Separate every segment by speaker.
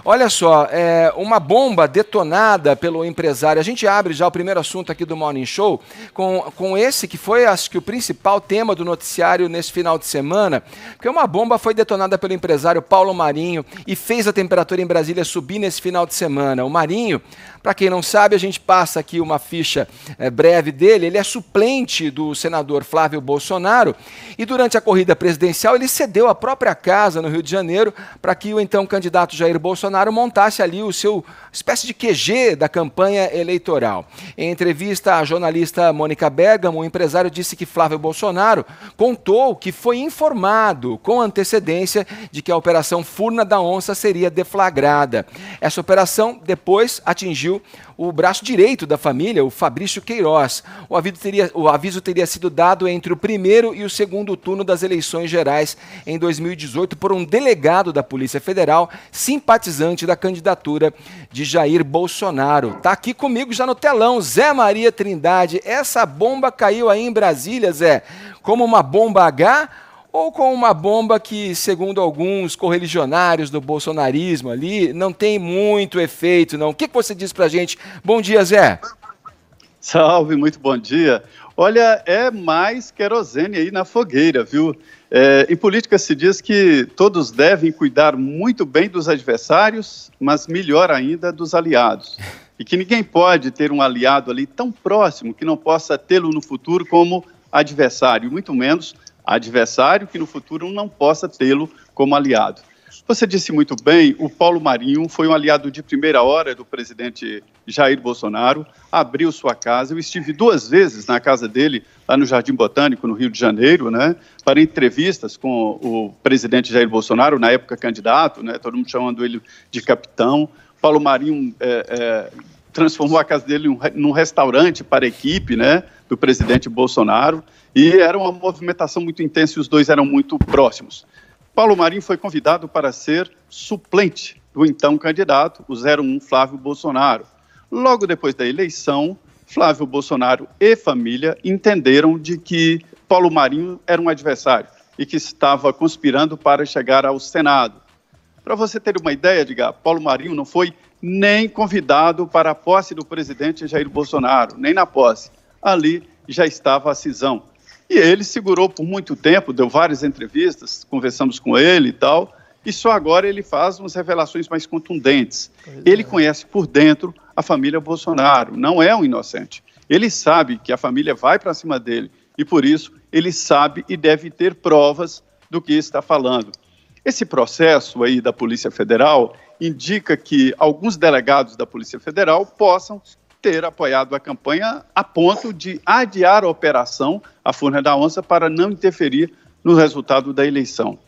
Speaker 1: Olha só, uma bomba detonada pelo empresário. A gente abre já o primeiro assunto aqui do Morning Show com esse que foi, acho que, o principal tema do noticiário nesse final de semana, porque uma bomba foi detonada pelo empresário Paulo Marinho e fez a temperatura em Brasília subir nesse final de semana. O Marinho, para quem não sabe, a gente passa aqui uma ficha breve dele. Ele é suplente do senador Flávio Bolsonaro e durante a corrida presidencial ele cedeu a própria casa no Rio de Janeiro para que o então candidato Jair Bolsonaro montasse ali o seu espécie de QG da campanha eleitoral. Em entrevista à jornalista Mônica Bergamo, o empresário disse que Flávio Bolsonaro contou que foi informado com antecedência de que a Operação Furna da Onça seria deflagrada. Essa operação depois atingiu o braço direito da família, o Fabrício Queiroz. O aviso teria sido dado entre o primeiro e o segundo turno das eleições gerais em 2018 por um delegado da Polícia Federal, simpatizante da candidatura de Jair Bolsonaro. Está aqui comigo já no telão, Zé Maria Trindade. Essa bomba caiu aí em Brasília, Zé, como uma bomba H ou com uma bomba que, segundo alguns correligionários do bolsonarismo ali, não tem muito efeito, não? O que você diz pra gente? Bom dia, Zé.
Speaker 2: Salve, muito bom dia. Olha, é mais querosene aí na fogueira, viu? Em política se diz que todos devem cuidar muito bem dos adversários, mas melhor ainda dos aliados. E que ninguém pode ter um aliado ali tão próximo que não possa tê-lo no futuro como adversário, muito menos adversário que no futuro não possa tê-lo como aliado. Você disse muito bem, o Paulo Marinho foi um aliado de primeira hora do presidente Jair Bolsonaro, abriu sua casa. Eu estive 2 vezes na casa dele, lá no Jardim Botânico, no Rio de Janeiro, né, para entrevistas com o presidente Jair Bolsonaro, na época candidato, né, todo mundo chamando ele de capitão. Paulo Marinho transformou a casa dele num restaurante para a equipe, né, do presidente Bolsonaro, e era uma movimentação muito intensa e os dois eram muito próximos. Paulo Marinho foi convidado para ser suplente do então candidato, o 01 Flávio Bolsonaro. Logo depois da eleição, Flávio Bolsonaro e família entenderam de que Paulo Marinho era um adversário e que estava conspirando para chegar ao Senado. Para você ter uma ideia, Edgar, Paulo Marinho não foi nem convidado para a posse do presidente Jair Bolsonaro, nem na posse. Ali já estava a cisão. E ele segurou por muito tempo, deu várias entrevistas, conversamos com ele e tal, e só agora ele faz umas revelações mais contundentes. Ele conhece por dentro a família Bolsonaro, não é um inocente. Ele sabe que a família vai para cima dele, e por isso ele sabe e deve ter provas do que está falando. Esse processo aí da Polícia Federal indica que alguns delegados da Polícia Federal possam ter apoiado a campanha a ponto de adiar a operação, a Furna da Onça, para não interferir no resultado da eleição.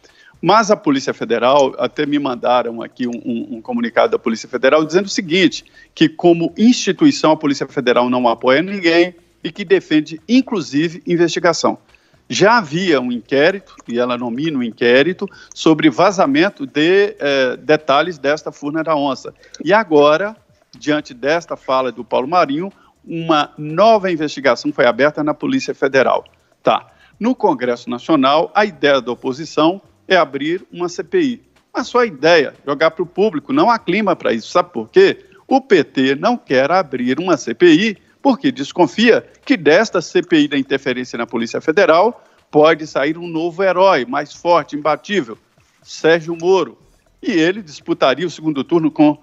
Speaker 2: Mas a Polícia Federal, até me mandaram aqui um comunicado da Polícia Federal dizendo o seguinte, que como instituição a Polícia Federal não apoia ninguém e que defende, inclusive, investigação. Já havia um inquérito, e ela nomina um inquérito, sobre vazamento de detalhes desta Furna da Onça. E agora, diante desta fala do Paulo Marinho, uma nova investigação foi aberta na Polícia Federal. No Congresso Nacional, a ideia da oposição é abrir uma CPI. Mas só a ideia, jogar para o público, não há clima para isso. Sabe por quê? O PT não quer abrir uma CPI porque desconfia que desta CPI da interferência na Polícia Federal pode sair um novo herói, mais forte, imbatível, Sérgio Moro. E ele disputaria o segundo turno com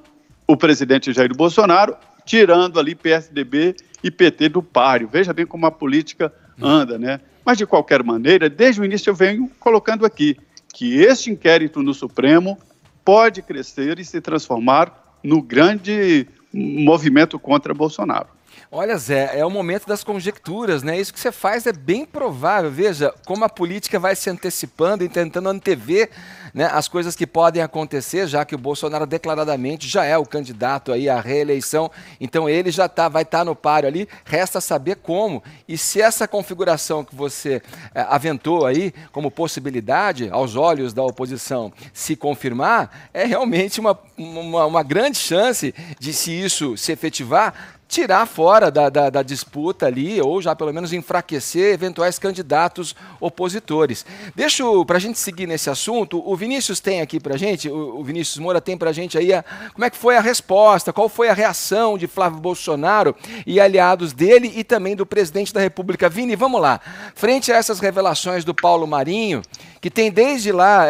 Speaker 2: o presidente Jair Bolsonaro, tirando ali PSDB e PT do páreo. Veja bem como a política anda, né? Mas, de qualquer maneira, desde o início eu venho colocando aqui que este inquérito no Supremo pode crescer e se transformar no grande movimento contra Bolsonaro.
Speaker 1: Olha, Zé, é o momento das conjecturas, né? Isso que você faz é bem provável. Veja como a política vai se antecipando e tentando antever, né, as coisas que podem acontecer, já que o Bolsonaro declaradamente já é o candidato aí à reeleição. Então ele já vai estar no páreo ali, resta saber como. E se essa configuração que você aventou aí como possibilidade, aos olhos da oposição, se confirmar, é realmente uma grande chance de, se isso se efetivar, tirar fora da disputa ali, ou já pelo menos enfraquecer eventuais candidatos opositores. Deixa, para a gente seguir nesse assunto, o Vinícius tem aqui pra gente, o Vinícius Moura tem pra gente aí como é que foi a resposta, qual foi a reação de Flávio Bolsonaro e aliados dele e também do presidente da República. Vini, vamos lá. Frente a essas revelações do Paulo Marinho, que tem desde lá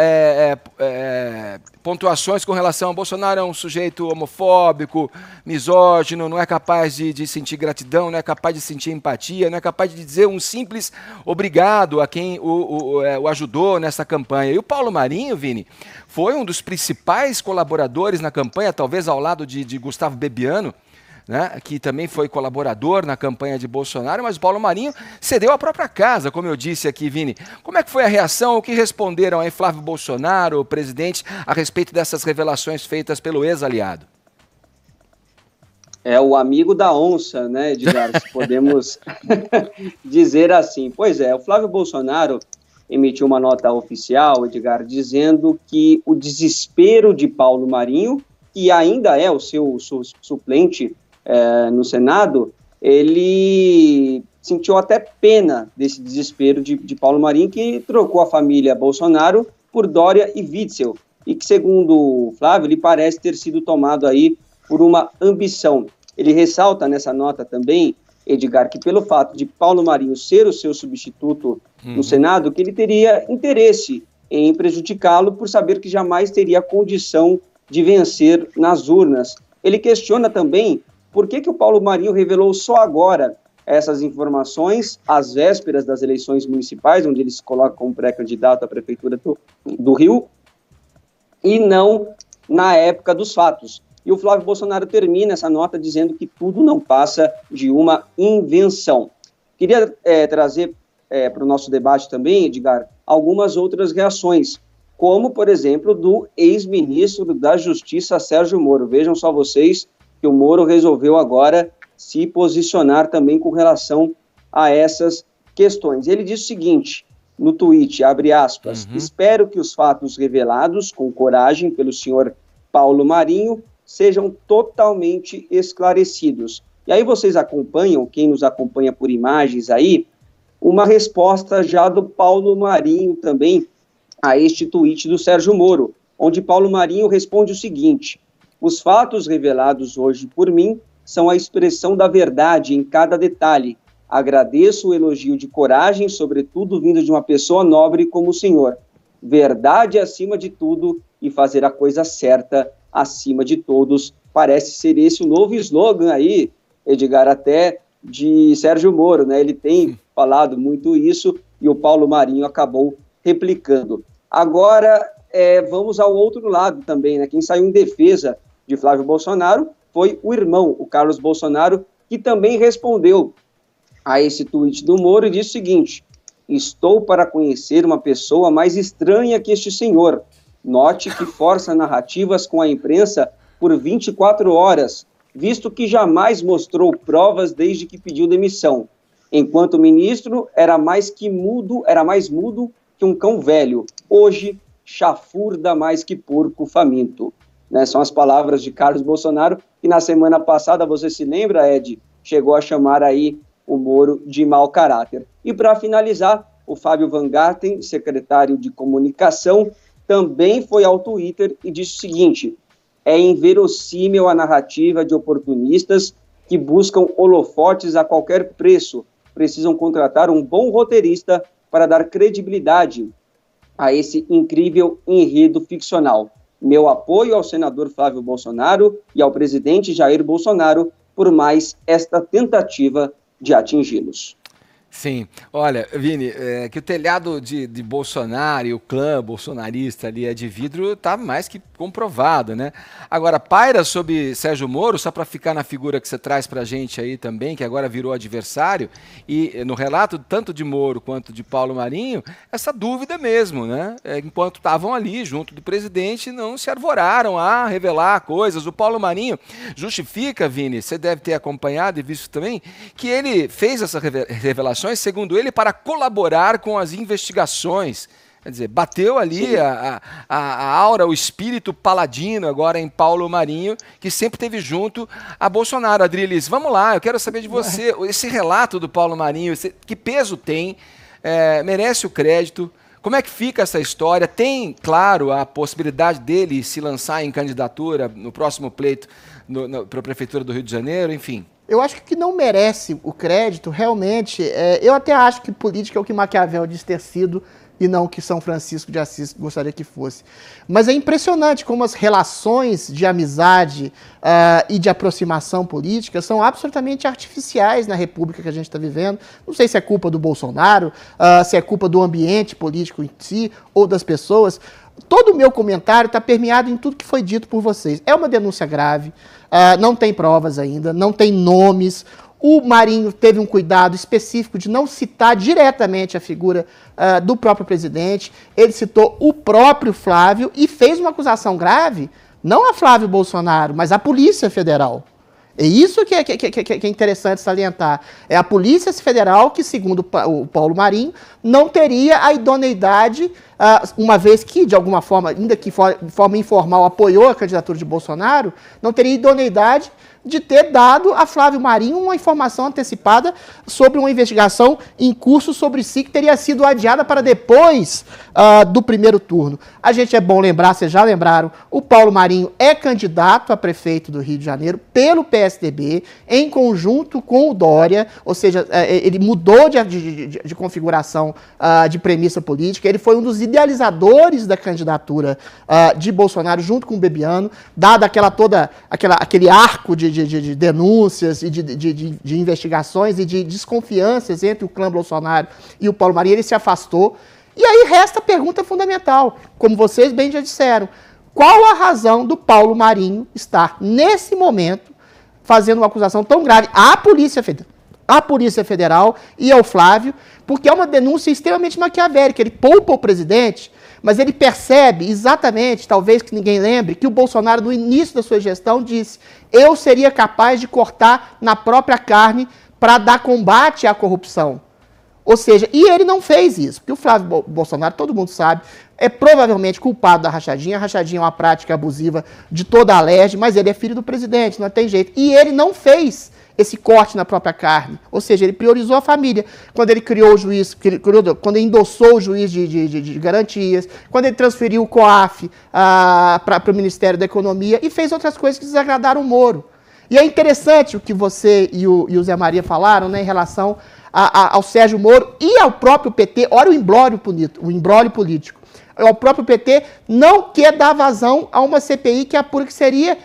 Speaker 1: pontuações com relação a Bolsonaro é um sujeito homofóbico, misógino, não é capaz de sentir gratidão, não é capaz de sentir empatia, não é capaz de dizer um simples obrigado a quem o ajudou nessa campanha. E o Paulo Marinho, Vini, foi um dos principais colaboradores na campanha, talvez ao lado de Gustavo Bebiano, né, que também foi colaborador na campanha de Bolsonaro, mas o Paulo Marinho cedeu a própria casa, como eu disse aqui, Vini. Como é que foi a reação, o que responderam aí Flávio Bolsonaro, o presidente, a respeito dessas revelações feitas pelo ex-aliado?
Speaker 3: É o amigo da onça, né, Edgar, se podemos dizer assim. Pois é, o Flávio Bolsonaro emitiu uma nota oficial, Edgar, dizendo que o desespero de Paulo Marinho, que ainda é o seu suplente no Senado, ele sentiu até pena desse desespero de Paulo Marinho, que trocou a família Bolsonaro por Dória e Witzel, e que, segundo Flávio, ele parece ter sido tomado aí por uma ambição. Ele ressalta nessa nota também, Edgar, que pelo fato de Paulo Marinho ser o seu substituto no Senado, que ele teria interesse em prejudicá-lo por saber que jamais teria condição de vencer nas urnas. Ele questiona também por que o Paulo Marinho revelou só agora essas informações, às vésperas das eleições municipais, onde ele se coloca como pré-candidato à Prefeitura do Rio, e não na época dos fatos. E o Flávio Bolsonaro termina essa nota dizendo que tudo não passa de uma invenção. Queria trazer para o nosso debate também, Edgar, algumas outras reações, como, por exemplo, do ex-ministro da Justiça, Sérgio Moro. Vejam só vocês que o Moro resolveu agora se posicionar também com relação a essas questões. Ele diz o seguinte, no tweet, abre aspas, espero que os fatos revelados com coragem pelo senhor Paulo Marinho sejam totalmente esclarecidos. E aí vocês acompanham, quem nos acompanha por imagens aí, uma resposta já do Paulo Marinho também a este tweet do Sérgio Moro, onde Paulo Marinho responde o seguinte: os fatos revelados hoje por mim são a expressão da verdade em cada detalhe. Agradeço o elogio de coragem, sobretudo vindo de uma pessoa nobre como o senhor. Verdade acima de tudo e fazer a coisa certa acima de todos. Parece ser esse o novo slogan aí, Edgar, até de Sérgio Moro, né? Ele tem falado muito isso e o Paulo Marinho acabou replicando. Agora, vamos ao outro lado também, né? Quem saiu em defesa de Flávio Bolsonaro foi o irmão, o Carlos Bolsonaro, que também respondeu a esse tweet do Moro e disse o seguinte: estou para conhecer uma pessoa mais estranha que este senhor. Note que força narrativas com a imprensa por 24 horas, visto que jamais mostrou provas desde que pediu demissão. Enquanto ministro, era mais mudo que um cão velho. Hoje, chafurda mais que porco faminto. Né, são as palavras de Carlos Bolsonaro, que na semana passada, você se lembra, Ed, chegou a chamar aí o Moro de mau caráter. E para finalizar, o Fábio Van Garten, secretário de comunicação, também foi ao Twitter e disse o seguinte: é inverossímil a narrativa de oportunistas que buscam holofotes a qualquer preço. Precisam contratar um bom roteirista para dar credibilidade a esse incrível enredo ficcional. Meu apoio ao senador Flávio Bolsonaro e ao presidente Jair Bolsonaro por mais esta tentativa de atingi-los.
Speaker 1: Sim, olha, Vini, que o telhado de Bolsonaro e o clã bolsonarista ali é de vidro está mais que comprovado, né? Agora, paira sobre Sérgio Moro, só para ficar na figura que você traz para a gente aí também, que agora virou adversário, e no relato tanto de Moro quanto de Paulo Marinho, essa dúvida mesmo, né? Enquanto estavam ali junto do presidente, não se arvoraram a revelar coisas. O Paulo Marinho justifica, Vini, você deve ter acompanhado e visto também, que ele fez essa revelação, segundo ele, para colaborar com as investigações. Quer dizer, bateu ali a aura, o espírito paladino agora em Paulo Marinho, que sempre esteve junto a Bolsonaro. Adriles, vamos lá, eu quero saber de você, esse relato do Paulo Marinho, que peso tem, merece o crédito. Como é que fica essa história? Tem, claro, a possibilidade dele se lançar em candidatura no próximo pleito para a Prefeitura do Rio de Janeiro, enfim.
Speaker 4: Eu acho que o que não merece o crédito, realmente, eu até acho que política é o que Maquiavel diz ter sido e não o que São Francisco de Assis gostaria que fosse. Mas é impressionante como as relações de amizade e de aproximação política são absolutamente artificiais na república que a gente está vivendo. Não sei se é culpa do Bolsonaro, se é culpa do ambiente político em si ou das pessoas. Todo o meu comentário está permeado em tudo que foi dito por vocês. É uma denúncia grave, não tem provas ainda, não tem nomes. O Marinho teve um cuidado específico de não citar diretamente a figura do próprio presidente. Ele citou o próprio Flávio e fez uma acusação grave, não a Flávio Bolsonaro, mas à Polícia Federal. É isso que é interessante salientar. É a Polícia Federal que, segundo o Paulo Marinho, não teria a idoneidade, uma vez que, de alguma forma, ainda que de forma informal, apoiou a candidatura de Bolsonaro, não teria idoneidade de ter dado a Flávio Marinho uma informação antecipada sobre uma investigação em curso sobre si, que teria sido adiada para depois do primeiro turno. A gente é bom lembrar, vocês já lembraram, o Paulo Marinho é candidato a prefeito do Rio de Janeiro pelo PSDB, em conjunto com o Dória, ou seja, ele mudou de configuração de premissa política, ele foi um dos idealizadores da candidatura de Bolsonaro, junto com o Bebiano, dado aquele arco de denúncias e de investigações e de desconfianças entre o clã Bolsonaro e o Paulo Marinho, ele se afastou. E aí resta a pergunta fundamental, como vocês bem já disseram, qual a razão do Paulo Marinho estar, nesse momento, fazendo uma acusação tão grave à Polícia Federal e ao Flávio, porque é uma denúncia extremamente maquiavélica. Ele poupa o presidente, mas ele percebe exatamente, talvez que ninguém lembre, que o Bolsonaro, no início da sua gestão, disse: eu seria capaz de cortar na própria carne para dar combate à corrupção. Ou seja, e ele não fez isso, porque o Flávio Bolsonaro, todo mundo sabe, é provavelmente culpado da rachadinha. A rachadinha é uma prática abusiva de toda a LERJ, mas ele é filho do presidente, não tem jeito. E ele não fez esse corte na própria carne, ou seja, ele priorizou a família. Quando ele criou o juiz, quando ele endossou o juiz de garantias, quando ele transferiu o COAF para o Ministério da Economia e fez outras coisas que desagradaram o Moro. E é interessante o que você e o Zé Maria falaram, né, em relação ao Sérgio Moro e ao próprio PT. Olha o imbróglio político. O próprio PT não quer dar vazão a uma CPI que apura que seria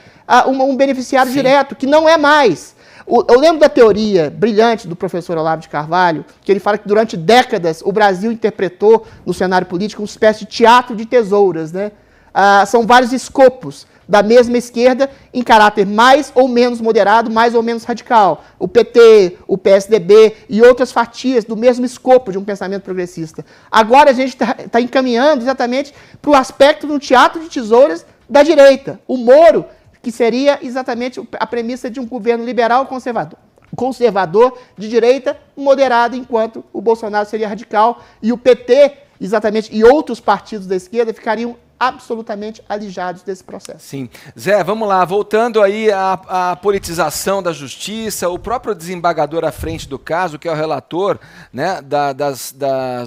Speaker 4: um beneficiário direto, que não é mais. Eu lembro da teoria brilhante do professor Olavo de Carvalho, que ele fala que durante décadas o Brasil interpretou no cenário político uma espécie de teatro de tesouras, né? São vários escopos da mesma esquerda em caráter mais ou menos moderado, mais ou menos radical. O PT, o PSDB e outras fatias do mesmo escopo de um pensamento progressista. Agora a gente está encaminhando exatamente para o aspecto do teatro de tesouras da direita. O Moro, que seria exatamente a premissa de um governo liberal conservador de direita, moderado, enquanto o Bolsonaro seria radical, e o PT, exatamente, e outros partidos da esquerda ficariam absolutamente alijados desse processo.
Speaker 1: Sim. Zé, vamos lá, voltando aí à politização da justiça, o próprio desembargador à frente do caso, que é o relator, né,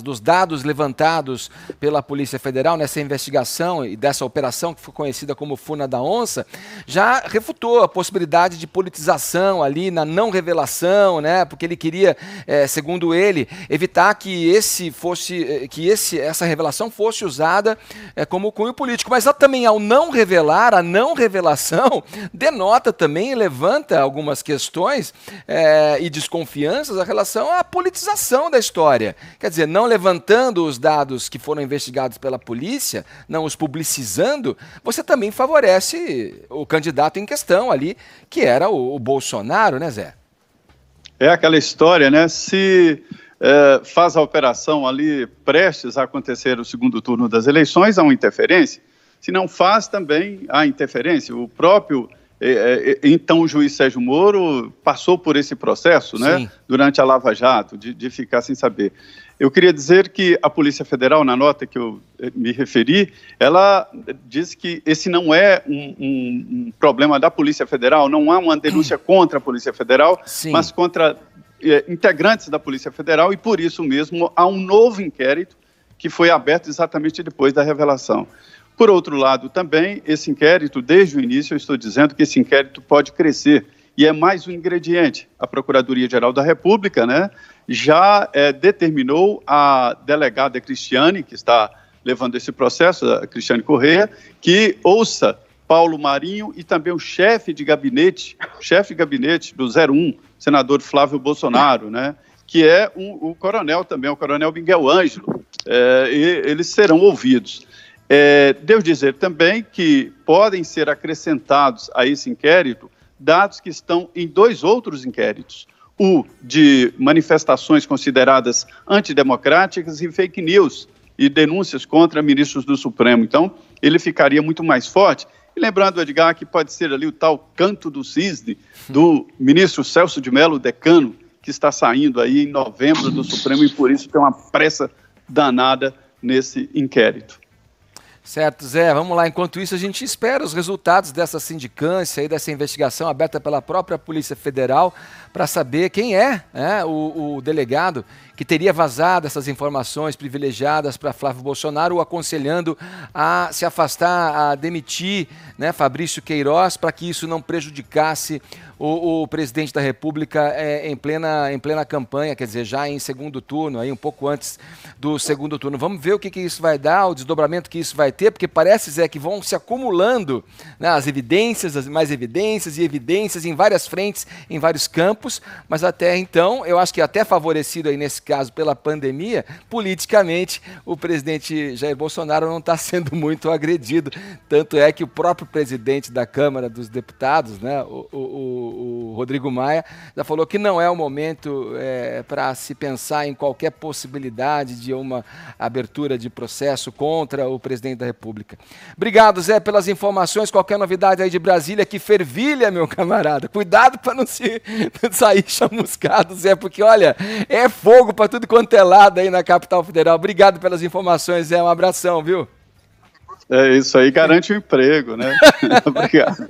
Speaker 1: dos dados levantados pela Polícia Federal nessa investigação e dessa operação que foi conhecida como Furna da Onça, já refutou a possibilidade de politização ali na não revelação, né, porque ele queria, segundo ele, evitar que essa revelação fosse usada como cunho político, mas também ao não revelar, a não revelação denota também e levanta algumas questões e desconfianças em relação à politização da história. Quer dizer, não levantando os dados que foram investigados pela polícia, não os publicizando, você também favorece o candidato em questão ali, que era o Bolsonaro, né, Zé?
Speaker 2: É aquela história, né? Se faz a operação ali prestes a acontecer o segundo turno das eleições, há uma interferência. Se não faz, também há interferência. O próprio, então, o juiz Sérgio Moro passou por esse processo, né, durante a Lava Jato, de ficar sem saber. Eu queria dizer que a Polícia Federal, na nota que eu me referi, ela diz que esse não é um problema da Polícia Federal, não há uma denúncia contra a Polícia Federal, mas contra integrantes da Polícia Federal, e por isso mesmo há um novo inquérito que foi aberto exatamente depois da revelação. Por outro lado, também, esse inquérito, desde o início, eu estou dizendo que esse inquérito pode crescer, e é mais um ingrediente. A Procuradoria-Geral da República, né, já determinou a delegada Cristiane, que está levando esse processo, a Cristiane Correia, que ouça Paulo Marinho e também o chefe de gabinete do 01, senador Flávio Bolsonaro, né, que é o coronel também, o coronel Miguel Ângelo, e eles serão ouvidos. Devo dizer também que podem ser acrescentados a esse inquérito dados que estão em 2 outros inquéritos, o de manifestações consideradas antidemocráticas e fake news, e denúncias contra ministros do Supremo. Então, ele ficaria muito mais forte. E lembrando, Edgar, que pode ser ali o tal canto do cisne do ministro Celso de Mello, decano, que está saindo aí em novembro do Supremo, e por isso tem uma pressa danada nesse inquérito.
Speaker 1: Certo, Zé, vamos lá. Enquanto isso, a gente espera os resultados dessa sindicância e dessa investigação aberta pela própria Polícia Federal para saber quem é, o delegado que teria vazado essas informações privilegiadas para Flávio Bolsonaro, o aconselhando a se afastar, a demitir, né, Fabrício Queiroz, para que isso não prejudicasse o presidente da República em plena campanha, quer dizer, já em segundo turno, aí um pouco antes do segundo turno. Vamos ver o que isso vai dar, o desdobramento que isso vai ter, porque parece, Zé, que vão se acumulando, né, as evidências, as mais evidências e evidências em várias frentes, em vários campos, mas até então, eu acho que até favorecido aí nesse caso pela pandemia, politicamente o presidente Jair Bolsonaro não está sendo muito agredido, tanto é que o próprio presidente da Câmara dos Deputados, né, o Rodrigo Maia, já falou que não é o momento para se pensar em qualquer possibilidade de uma abertura de processo contra o presidente da República. Obrigado, Zé, pelas informações. Qualquer novidade aí de Brasília, que fervilha, meu camarada. Cuidado para não sair chamuscado, Zé, porque, olha, é fogo para tudo quanto é lado aí na capital federal. Obrigado pelas informações, Zé. Um abração, viu?
Speaker 2: É isso aí, garante o emprego, né? Obrigado.